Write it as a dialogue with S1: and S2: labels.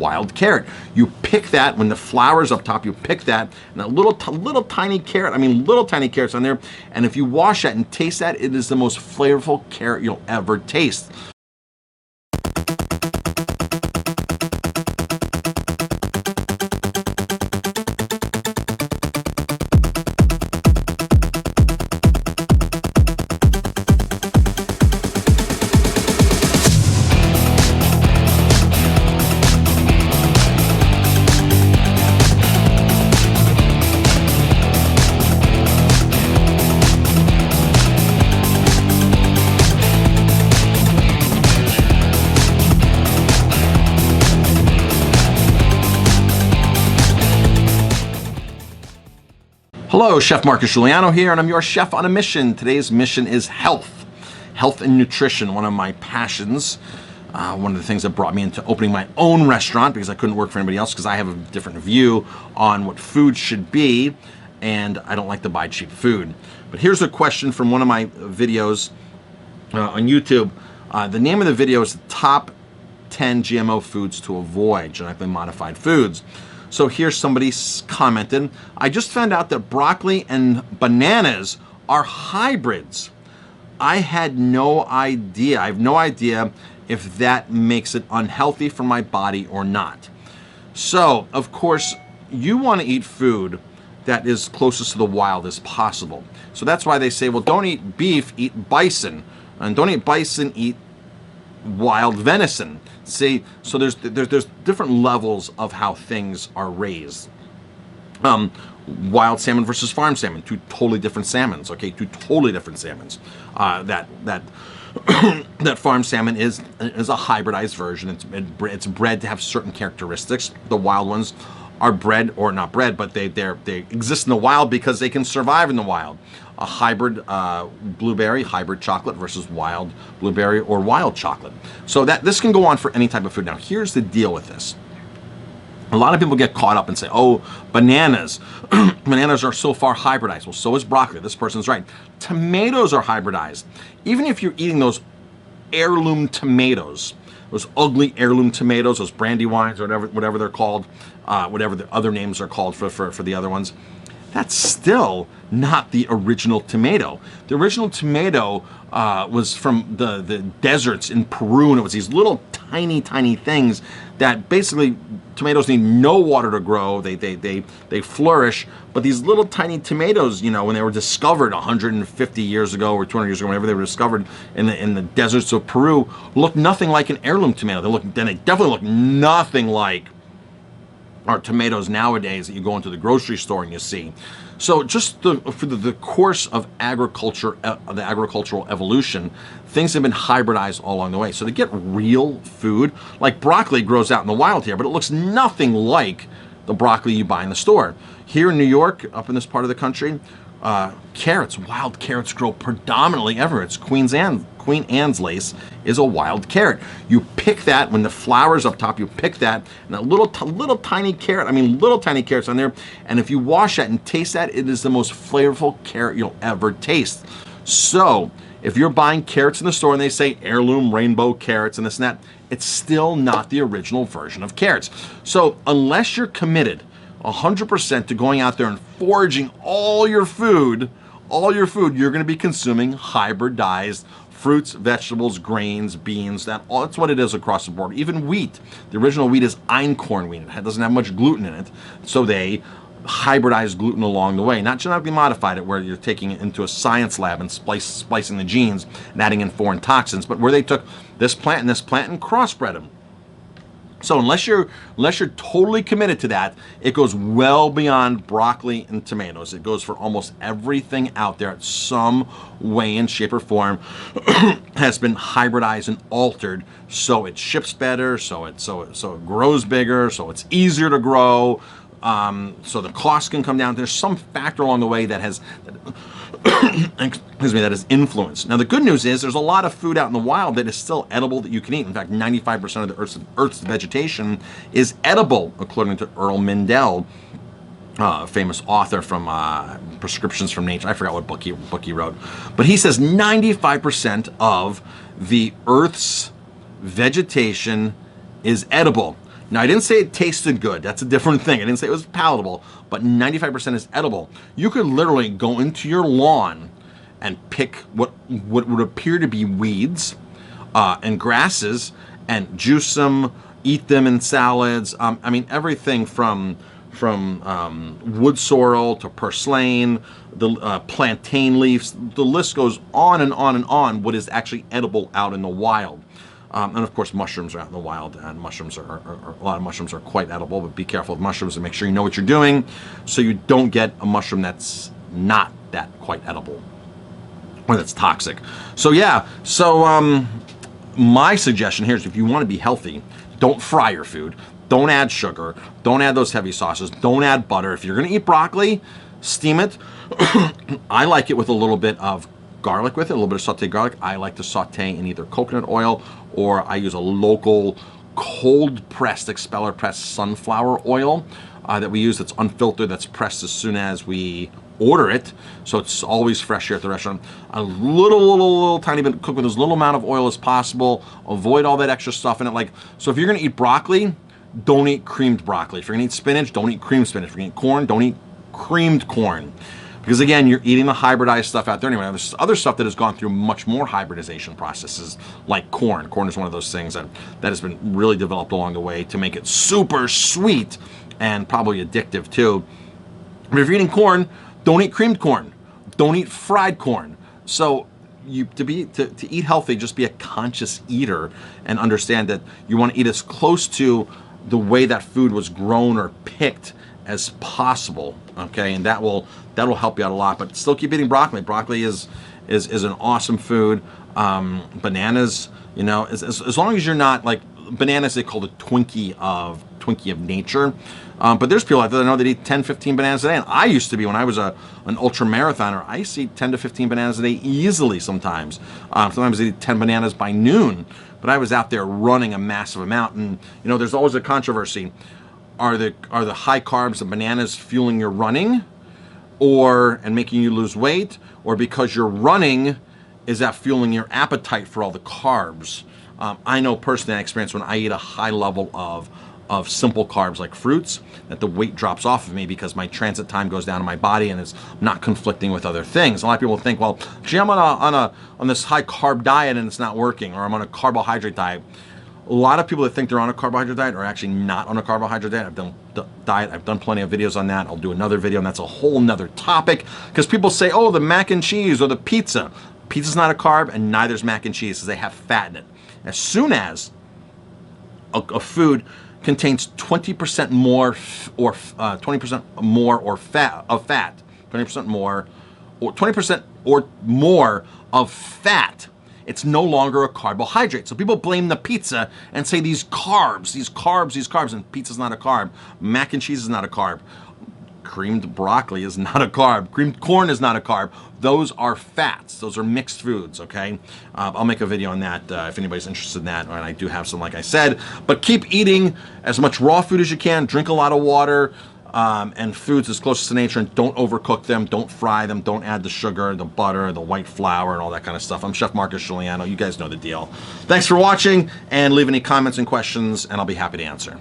S1: wild carrot. You pick that when the flower's up top, you pick that, and a little tiny carrot, little tiny carrots on there, and if you wash that and taste that, it is the most flavorful carrot you'll ever taste. Hello, Chef Marcus Guiliano here, and I'm your chef on a mission. Today's mission is health. Health and nutrition, one of my passions. One of the things that brought me into opening my own restaurant, because I couldn't work for anybody else, because I have a different view on what food should be, and I don't like to buy cheap food. But here's a question from one of my videos on YouTube. The name of the video is the top 10 GMO foods to avoid, genetically modified foods. So here's somebody commented, I just found out that broccoli and bananas are hybrids. I had no idea. I have no idea if that makes it unhealthy for my body or not. So, of course, you want to eat food that is closest to the wild as possible. So that's why they say, well, don't eat beef, eat bison. And don't eat bison, eat wild venison. See, so there's different levels of how things are raised. Wild salmon versus farm salmon, two totally different salmons. Okay, two totally different salmons. That farm salmon is a hybridized version. It's bred to have certain characteristics. The wild ones are bred, or not bred, but they exist in the wild because they can survive in the wild. A hybrid blueberry, hybrid chocolate versus wild blueberry or wild chocolate. So this can go on for any type of food. Now, here's the deal with this. A lot of people get caught up and say, oh, bananas. Bananas are so far hybridized. Well, so is broccoli. This person's right. Tomatoes are hybridized. Even if you're eating those heirloom tomatoes, those ugly heirloom tomatoes, those Brandywines or whatever they're called, whatever the other names are called for the other ones, that's still not the original tomato. The original tomato was from the deserts in Peru, and it was these little tiny things that basically tomatoes need no water to grow. They flourish, but these little tiny tomatoes, you know, when they were discovered 150 years ago or 200 years ago, whenever they were discovered in the deserts of Peru, looked nothing like an heirloom tomato. They definitely look nothing like our tomatoes nowadays that you go into the grocery store and you see. So just for the course of agriculture, the agricultural evolution, things have been hybridized all along the way. So to get real food, like broccoli grows out in the wild here, but it looks nothing like the broccoli you buy in the store. Here in New York, up in this part of the country, carrots, wild carrots grow predominantly everywhere. It's Queen Anne's lace is a wild carrot. You pick that when the flower's up top, you pick that, and a little tiny carrot, little tiny carrots on there, and if you wash that and taste that, it is the most flavorful carrot you'll ever taste. So if you're buying carrots in the store and they say heirloom rainbow carrots and this and that, it's still not the original version of carrots. So unless you're committed 100% to going out there and foraging all your food, you're going to be consuming hybridized fruits, vegetables, grains, beans. That's what it is across the board. Even wheat. The original wheat is einkorn wheat. It doesn't have much gluten in it. So they hybridized gluten along the way. Not genetically modified it where you're taking it into a science lab and splicing the genes and adding in foreign toxins, but where they took this plant and crossbred them. So unless you're totally committed to that, it goes well beyond broccoli and tomatoes. It goes for almost everything out there at some way and shape or form has been hybridized and altered so it ships better, so it grows bigger, so it's easier to grow, so the cost can come down. There's some factor along the way that has that is influenced. Now the good news is there's a lot of food out in the wild that is still edible that you can eat. In fact, 95% of the Earth's vegetation is edible, according to Earl Mindell, famous author from Prescriptions from Nature. I forgot what book he wrote, but he says 95% of the Earth's vegetation is edible. Now, I didn't say it tasted good. That's a different thing. I didn't say it was palatable, but 95% is edible. You could literally go into your lawn and pick what would appear to be weeds and grasses and juice them, eat them in salads. I mean, everything from wood sorrel to purslane, the plantain leaves. The list goes on and on and on. What is actually edible out in the wild. And of course, mushrooms are out in the wild, and mushrooms are a lot of mushrooms are quite edible. But be careful with mushrooms and make sure you know what you're doing, so you don't get a mushroom that's not that quite edible or that's toxic. So yeah, my suggestion here is if you want to be healthy, don't fry your food, don't add sugar, don't add those heavy sauces, don't add butter. If you're going to eat broccoli, steam it. I like it with a little bit of garlic with it, a little bit of sauteed garlic. I like to saute in either coconut oil, or I use a local cold pressed, expeller pressed sunflower oil that we use, that's unfiltered, that's pressed as soon as we order it, so it's always fresh here at the restaurant. A little tiny bit, cook with as little amount of oil as possible. Avoid all that extra stuff in it. Like, so if you're gonna eat broccoli, don't eat creamed broccoli. If you're gonna eat spinach, don't eat creamed spinach. If you're gonna eat corn, don't eat creamed corn. Because again, you're eating the hybridized stuff out there anyway. There's other stuff that has gone through much more hybridization processes, like corn. Corn is one of those things that has been really developed along the way to make it super sweet and probably addictive too. But if you're eating corn, don't eat creamed corn. Don't eat fried corn. So to eat healthy, just be a conscious eater and understand that you want to eat as close to the way that food was grown or picked as possible. Okay, and that'll help you out a lot. But still keep eating broccoli. Broccoli is an awesome food. Bananas, you know, as long as you're not like bananas, they call the Twinkie of nature. But there's people out there that know they eat 10, 15 bananas a day. And I used to be, when I was an ultra marathoner, I used to eat 10 to 15 bananas a day easily sometimes. Sometimes I eat 10 bananas by noon. But I was out there running a massive amount. And, you know, there's always a controversy. Are the high carbs of bananas fueling your running and making you lose weight? Or because you're running, is that fueling your appetite for all the carbs? I know personally, I experience when I eat a high level of simple carbs like fruits, that the weight drops off of me because my transit time goes down in my body and it's not conflicting with other things. A lot of people think, well, gee, I'm on this high carb diet and it's not working, or I'm on a carbohydrate diet. A lot of people that think they're on a carbohydrate diet are actually not on a carbohydrate diet. I've done plenty of videos on that. I'll do another video, and that's a whole nother topic, because people say, oh, the mac and cheese or the pizza. Pizza's not a carb, and neither's mac and cheese, because they have fat in it. As soon as a food contains 20% more or 20% more or fat, 20% more or 20% or more of fat, it's no longer a carbohydrate. So people blame the pizza and say these carbs, and pizza's not a carb. Mac and cheese is not a carb. Creamed broccoli is not a carb. Creamed corn is not a carb. Those are fats. Those are mixed foods, okay? I'll make a video on that if anybody's interested in that. And I do have some, like I said. But keep eating as much raw food as you can. Drink a lot of water. And foods as close to nature, and don't overcook them, don't fry them, don't add the sugar, the butter, the white flour, and all that kind of stuff. I'm Chef Marcus Guiliano. You guys know the deal. Thanks for watching, and leave any comments and questions, and I'll be happy to answer.